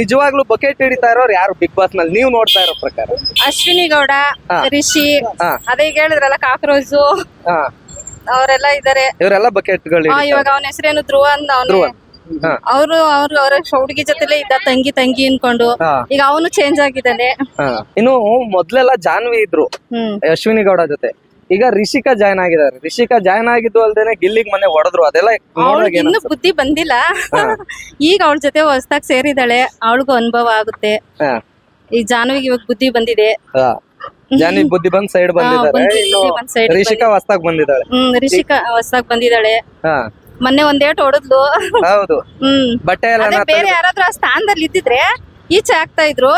ನಿಜವಾಗ್ಲೂ ಬಕೆಟ್ ಹಿಡಿತಾ ಇರೋರು ಯಾರು ಬಿಗ್ ಬಾಸ್ ನಲ್ಲಿ ನೀವು ನೋಡ್ತಾ ಇರೋ ಪ್ರಕಾರ? ಅಶ್ವಿನಿ ಗೌಡ, ರಿಷಿ, ಹಾ. ಅದೇ ಈಗ ಹೇಳಿದ್ರಲ್ಲ ಕಾಕ್ರೋಚ್ ಹಾ, ಅವರೆಲ್ಲ ಇದಾರೆ. ಇವರೆಲ್ಲ ಬಕೆಟ್ ಗಳು ಇವಾಗ ಅವನ ಹೆಸರೇನು ಧ್ರುವ ಅಂತ ಧ್ರುವ. ಅವನು ಅವ್ರ ಹುಡುಗಿ ಜೊತೆಲೆ ಇದ್ದ ತಂಗಿ ಅನ್ಕೊಂಡು ಹಾ. ಈಗ ಅವನು ಚೇಂಜ್ ಆಗಿದ್ದಾನೆ. ಇನ್ನು ಮೊದ್ಲೆಲ್ಲ ಜಾನ್ವಿ ಇದ್ರು ಅಶ್ವಿನಿ ಗೌಡ ಜೊತೆ. ಈಗ ರಿಷಿಕಾ ಜಾಯ್ನ್ ಆಗಿದ್ದಾರೆ. ರಿಷಿಕಾ ಜಾಯ್ನ್ ಆಗಿದ್ದು ಅಲ್ದೇನೆ ಗಿಲ್ಲಿಗ್ ಮನೆ ಹೊಡೆದ್ರು. ಅದೆಲ್ಲ ಅವಳಿಗೆ ಇನ್ನು ಬುದ್ಧಿ ಬಂದಿಲ್ಲ. ಈಗ ಅವಳ ಜೊತೆ ಹೊಸದಾಗಿ ಸೇರಿದಾಳೆ, ಅವಳಿಗೂ ಅನುಭವ ಆಗುತ್ತೆ. ಈ ಜಾನ್ವಿಗೆ ಇವಾಗ ಬುದ್ಧಿ ಬಂದಿದೆ. ಜಾನ್ವಿ ಬುದ್ಧಿ ಬಂದ್ ಸೈಡ್ ಬಂದಿದ್ದಾರೆ. ಇನ್ನು ರಿಷಿಕಾ ಹೊಸದಾಗಿ ಬಂದಿದ್ದಾಳೆ. ರಿಷಿಕಾ ಹೊಸದಾಗಿ ಬಂದಿದ್ದಾಳೆ. ಮೊನ್ನೆ ಒಂದೇಟ್ ಹೊಡೆದ್ಲು. ಹೌದು. ಬಟ್ಟೆ ಎಲ್ಲ ಅದೇ ಬೇರೆ ಯಾರಾದ್ರೂ ಆ ಸ್ಥಾನದಲ್ಲಿ ಇದ್ದಿದ್ರೆ ಈಚೆ ಹಾಕ್ತಾ ಇದ್ರು,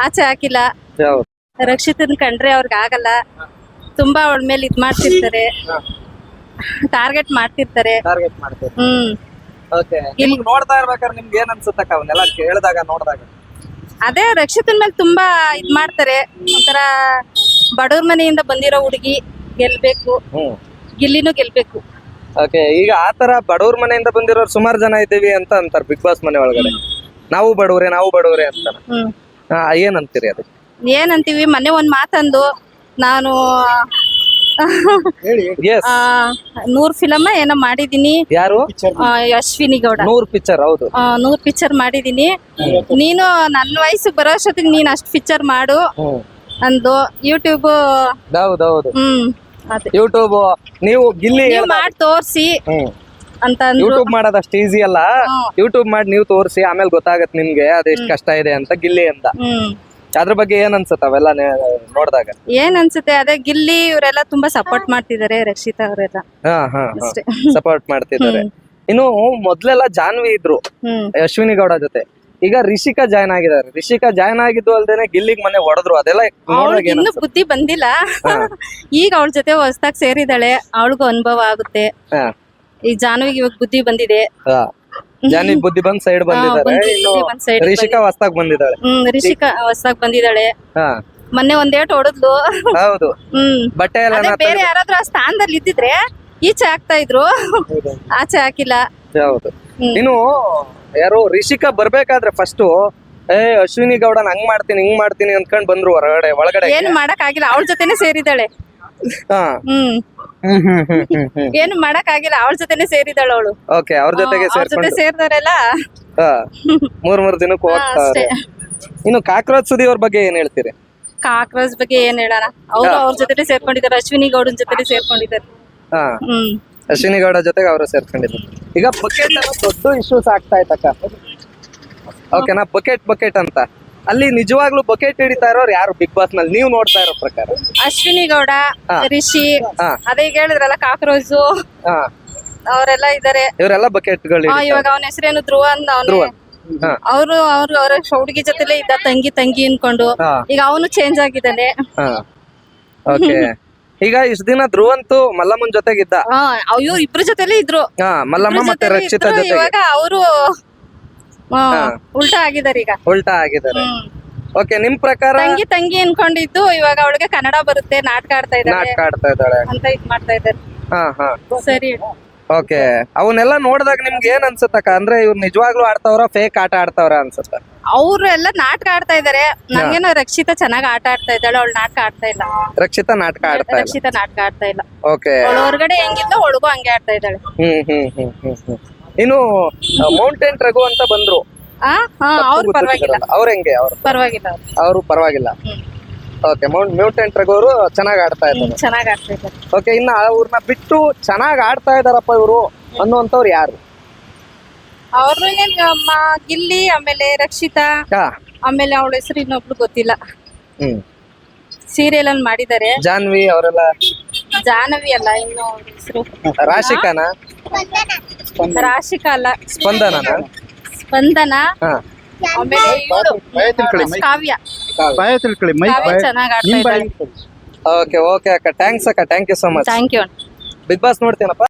ಆಚೆ ಹಾಕಿಲ್ಲ. ರಕ್ಷಿತನ್ ಕಂಡ್ರೆ ಅವ್ರಿಗೆ ಆಗಲ್ಲ. ತುಂಬಾ ಅವಳ ಮೇಲೆ ಇದ್ ಮಾಡ್ತಿರ್ತಾರೆ, ಟಾರ್ಗೆಟ್ ಮಾಡ್ತಿರ್ತಾರೆ. ನೋಡ್ತಾ ಇರ್ಬೇಕಾದ್ರೆ ನಿಮ್ಗೆ ಏನ್ ಅನ್ಸುತ್ತಕ್ಕ ಅವನ್ನೆಲ್ಲ ಕೇಳಿದಾಗ ನೋಡಿದಾಗ? ಅದೇ ರಕ್ಷಿತನ್ ಮೇಲೆ ತುಂಬಾ ಇದ್ ಮಾಡ್ತಾರೆ. ಒಂಥರ ಬಡವ್ರ ಮನೆಯಿಂದ ಬಂದಿರೋ ಹುಡುಗಿ ಗೆಲ್ಬೇಕು, ಗಿಲ್ಲಿನೂ ಗೆಲ್ಬೇಕು. ಓಕೆ, ಈಗ ಆತರ ಬಡವ್ರ ಮನೆಯಿಂದ ಬಂದಿರೋರು ಸುಮಾರು ಜನ ಇದ್ದೀವಿ ಅಂತ ಅಂತಾರ ಬಿಗ್ ಬಾಸ್ ಮನೆ ಒಳಗಡೆ. ನಾವು ಬಡವ್ರೆ ಅಂತಾರ. ಏನಂತೀರಿ ಅದಕ್ಕೆ? ಏನಂತೀವಿ, ಮೊನ್ನೆ ಒಂದ್ ಮಾತಂದು ನಾನು 100 ಫಿಲಮ್ ಏನೋ ಮಾಡಿದೀನಿ. ಯಾರು? ಅಶ್ವಿನಿ ಗೌಡ. 100 ಪಿಕ್ಚರ್. ಹೌದು, 100 ಪಿಕ್ಚರ್ ಮಾಡಿದೀನಿ. ನೀನು ನನ್ನ ವಯಸ್ಸು ಬರೋಷ್ಟೊತ್ತಿಗೆ ನೀನ್ ಅಷ್ಟ್ ಪಿಕ್ಚರ್ ಮಾಡು ಅಂದು. ಯೂಟ್ಯೂಬ್ ಯೂಟ್ಯೂಬ್ ನೀವು ಗಿಲ್ಲಿ ಮಾಡಿ ತೋರ್ಸಿ ಅಂತ. ಯೂಟ್ಯೂಬ್ ಮಾಡೋದಷ್ಟು ಈಸಿ ಅಲ್ಲ. ಯೂಟ್ಯೂಬ್ ಮಾಡಿ ನೀವು ತೋರಿಸಿ, ಆಮೇಲೆ ಗೊತ್ತಾಗತ್ ನಿಮ್ಗೆ ಅದೆಷ್ಟು ಕಷ್ಟ ಇದೆ ಅಂತ ಗಿಲ್ಲಿ ಅಂತ. ಅದ್ರ ಬಗ್ಗೆ ಏನ್ ಅನ್ಸುತ್ತೆ ಅವೆಲ್ಲ ನೋಡಿದಾಗ? ಏನ್ ಅನ್ಸುತ್ತೆ, ಅದೇ ಗಿಲ್ಲಿ ಇವರೆಲ್ಲ ತುಂಬಾ ಸಪೋರ್ಟ್ ಮಾಡ್ತಿದಾರೆ, ರಕ್ಷಿತಾ ಅವರೆಲ್ಲ ಸಪೋರ್ಟ್ ಮಾಡ್ತಿದ್ದಾರೆ. ಇನ್ನು ಮೊದ್ಲೆಲ್ಲ ಜಾನ್ವಿ ಇದ್ರು ಅಶ್ವಿನಿ ಗೌಡ ಜೊತೆ. ಈಗ ರಿಷಿಕಾ ಜಾಯ್ನ್ ಆಗಿದ್ದಾರೆ. ರಿಷಿಕಾ ಜಾಯ್ನ್ ಆಗಿದ್ದು ಅಲ್ದೇನೆ ಗಿಲ್ಲಿಗ್ ಮನೆ ಹೊಡೆದ್ರು. ಅದೆಲ್ಲ ಇನ್ನು ಬುದ್ಧಿ ಬಂದಿಲ್ಲ. ಈಗ ಅವಳ ಜೊತೆ ಹೊಸದಾಗಿ ಸೇರಿದಾಳೆ, ಅವಳಿಗೂ ಅನುಭವ ಆಗುತ್ತೆ. ಈ ಜಾನ್ವಿಗೆ ಇವಾಗ ಬುದ್ಧಿ ಬಂದಿದೆ. ಜಾನ್ವಿ ಬುದ್ಧಿ ಬಂದ್ ಸೈಡ್ ಬಂದಿದ್ದಾರೆ. ರಿಷಿಕಾ ಹೊಸದಾಗಿ ಬಂದಿದ್ದಾಳೆ. ರಿಷಿಕಾ ಹೊಸದಾಗಿ ಬಂದಿದ್ದಾಳೆ. ಮೊನ್ನೆ ಒಂದೇಟ್ ಹೊಡೆದ್ಲು. ಹೌದು. ಬಟ್ಟೆ ಎಲ್ಲ ಬೇರೆ ಯಾರಾದ್ರೂ ಆ ಸ್ಥಾನದಲ್ಲಿ ಇದ್ದಿದ್ರೆ ಈಚೆ ಹಾಕ್ತಾ ಇದ್ರು, ಆಚೆ ಹಾಕಿಲ್ಲ. ಹೌದು. ಇನ್ನು ಯಾರು ರಿಷಿಕಾ ಬರ್ಬೇಕಾದ್ರೆ ಫಸ್ಟ್ ಅಶ್ವಿನಿ ಗೌಡನ್ ಹಂಗ್ ಮಾಡ್ತೀನಿ ಹಿಂಗ್ ಮಾಡ್ತೀನಿ ಅಂದ್ಕೊಂಡ್ ಬಂದ್ರು. ಒಳಗಡೆ ಏನು ಮಾಡಕ್ ಆಗಿಲ್ಲ, ಅವಳ ಜೊತೆನೆ ಸೇರಿದಾಳೆ. ಏನು ಮಾಡಕ್ ಆಗಿಲ್ಲ, ಅವಳ ಜೊತೆನೆ ಸೇರಿದಾಳ ಅವಳು. ಓಕೆ, ಅವ್ರ ಜೊತೆಗೆ ಸೇರ್ತಾರಲ್ಲ. 3 ದಿನಕ್ಕೆ ಹೋಗ್ತಾರೆ. ಇನ್ನು ಕಾಕ್ರೋಚ್ ಸುದಿ ಅವ್ರ ಬಗ್ಗೆ ಏನ್ ಹೇಳ್ತೀರಿ? ಕಾಕ್ರೋಚ್ ಬಗ್ಗೆ ಏನ್ ಹೇಳೋಣ, ಅವ್ರು ಅವ್ರ ಜೊತೆ ಸೇರ್ಕೊಂಡಿದ್ದಾರೆ. ಅಶ್ವಿನಿ ಗೌಡನ್ ಜೊತೆ ಸೇರ್ಕೊಂಡಿದ್ದಾರೆ. ಅಶ್ವಿನಿ ಗೌಡ ಜೊತೆಗೆ ಅವರು ಸೇರ್ಕೊಂಡಿದ್ದಾರೆ. ಈಗ ಬಕೆಟ್ ದೊಡ್ಡ ಇಶ್ಯೂಸ್ ಆಗ್ತಾ ಇತ್ತಕ್ಕ. ಓಕೆನಾ, ಬಕೆಟ್ ಅಂತ. ಅಲ್ಲಿ ನಿಜವಾಗ್ಲೂ ಬಕೆಟ್ ಹಿಡಿತಾ ಇರೋರು ಯಾರು ಬಿಗ್ ಬಾಸ್ ನಲ್ಲಿ ನೀವು ನೋಡ್ತಾ ಇರೋ ಪ್ರಕಾರ? ಅಶ್ವಿನಿ ಗೌಡ, ರಿಷಿ, ಅದೇ ಈಗ ಹೇಳಿದ್ರಲ್ಲ ಕಾಕ್ರೋಚ್ ಅವರೆಲ್ಲ ಇದಾರೆ. ಇವರೆಲ್ಲ ಬಕೆಟ್ ಗಳು. ಇವಾಗ ಅವನ ಹೆಸರೇನು ಧ್ರುವ ಅಂತ ಅವನು. ಅವ್ರ ಹುಡುಗಿ ಜೊತೆಲೆ ಇದ್ದ ತಂಗಿ ಅನ್ಕೊಂಡು ಈಗ ಅವನು ಚೇಂಜ್ ಆಗಿದ್ದಾನೆ. ಓಕೆ, ಈಗ ಇಷ್ಟ ದಿನ ಧ್ರುವಂತು ಮಲ್ಲಮ್ಮನ್ ಜೊತೆಗಿದ್ದ. ಇವ್ರು ಇಬ್ರು ಜೊತೆಲೆ ಇದ್ರು, ಮಲ್ಲಮ್ಮ ಮತ್ತೆ ರಕ್ಷಿತಾ ಜೊತೆ. ಇವಾಗ ಅವರು ಉಲ್ಟಾ ಆಗಿದ್ದಾರೆ. ಓಕೆ, ನಿಮ್ ಪ್ರಕಾರ ತಂಗಿ ಅನ್ಕೊಂಡಿದ್ದು ಇವಾಗ ಅವಳಿಗೆ ಕನ್ನಡ ಬರುತ್ತೆ, ನಾಟಕ ಆಡ್ತಾ ಇದ್ದಾಳೆ ಅಂತ ಇದ್ ಮಾಡ್ತಾ ಇದ್ದಾರೆ. ಸರಿ. ಓಕೆ, ಅವನ್ನೆಲ್ಲ ನೋಡಿದಾಗ ನಿಮ್ಗೆ ಏನ್ ಅನ್ಸುತ್ತಕ್ಕ? ಅಂದ್ರೆ ಇವ್ರು ನಿಜವಾಗ್ಲೂ ಆಡ್ತಾವ್ರ, ಫೇಕ್ ಆಟ ಆಡ್ತಾವ್ರ ಅನ್ಸುತ್ತ? ಅವ್ರು ಎಲ್ಲ ನಾಟಕ ಆಡ್ತಾ ಇದಾರೆ. ನಂಗೇನೋ ರಕ್ಷಿತಾ ಚೆನ್ನಾಗಿ ಆಟ ಆಡ್ತಾ ಇದ್ದಾಳೆ, ಅವಳು ನಾಟಕ ಆಡ್ತಾ ಇಲ್ಲ. ರಕ್ಷಿತಾ ನಾಟಕ ಆಡ್ತಾ ಇಲ್ಲ. ಓಕೆ, ಹೊರಗಡೆ ಹೆಂಗಿದ್ದ ಒಳಗೂ ಹಂಗೆ ಆಡ್ತಾ ಇದ್ದಾಳೆ. ಇನ್ನು ಮೌಂಟೇನ್ ರಘು ಅಂತ ಬಂದ್ರು. ಅವ್ರು ಪರವಾಗಿಲ್ಲ. ಅವ್ರ ಹೆಂಗೆ? ಅವರು ಪರವಾಗಿಲ್ಲ. ಓಕೆ, ಮೌಂಟೇನ್ ರಘು ಅವರು ಚೆನ್ನಾಗಿ ಆಡ್ತಾ ಇದ್ದಾರೆ. ಓಕೆ, ಇನ್ನ ಅವ್ರನ್ನ ಬಿಟ್ಟು ಚೆನ್ನಾಗಿ ಆಡ್ತಾ ಇದಾರಪ್ಪ ಇವರು ಅನ್ನುವಂಥವ್ರು ಯಾರು? ಅವ್ರಿಗೆ ಗಿಲ್ಲಿ, ಆಮೇಲೆ ರಕ್ಷಿತಾ, ಆಮೇಲೆ ಅವಳ ಹೆಸರು ಇನ್ನೊಬ್ಳು ಗೊತ್ತಿಲ್ಲ. ಸೀರಿಯಲ್ ಅಲ್ಲಿ ಮಾಡಿದ್ದಾರೆ. ಜಾನ್ವಿ ಅವರೆಲ್ಲ. ಜಾಹ್ನವಿ ಅಲ್ಲ, ಇನ್ನು ಹೆಸರು ರಾಶಿಕಾನಾ? ರಾಶಿಕಾ ಅಲ್ಲ, ಸ್ಪಂದನ. ಆಮೇಲೆ ಕಾವ್ಯ ಚೆನ್ನಾಗಿ ಆಡ್ತಾ ಇದ್ದಾರೆ. ಓಕೆ ಅಕ್ಕ, ಥ್ಯಾಂಕ್ಸ್ ಅಕ್ಕ, thank you so much. Thank you. Bigg Boss ನೋಡ್ತೀನಪ್ಪ.